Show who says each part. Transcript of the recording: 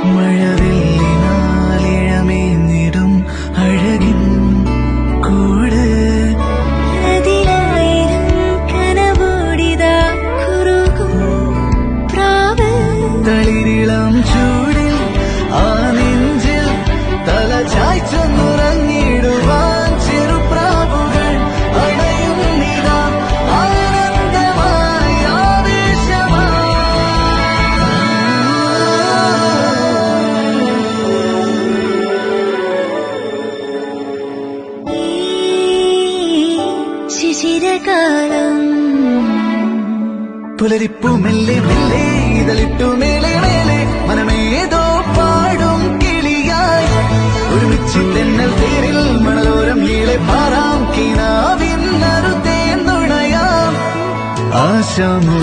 Speaker 1: മഴവില്ലിനാലിഴമേഞ്ഞിടും അഴകിൻ കൂട്
Speaker 2: കനവോടിതാ കുറുകും പ്രാവ്
Speaker 1: തളിരിളം ചൂടിൽ ആ നെഞ്ചിൽ തല ചായ്ച്ചൊന്നുറങ്ങിടുവാൻ ചെറുപ്രാവുകൾ അണയും നിതാ ആനന്ദമായി
Speaker 2: ശിശിരകാലം
Speaker 1: പുലരിപ്പു മെല്ലെ മെല്ലെ ഇതളിട്ടു മേലെ മേലെ മനമേതോ പാടും കിളിയായി ഒരുമിച്ച് തെന്നൽ തേരിൽ മണലോരം നീളെ പാറാം കിനാവിൻ നറുതേൻ നുണയാം ആശാമു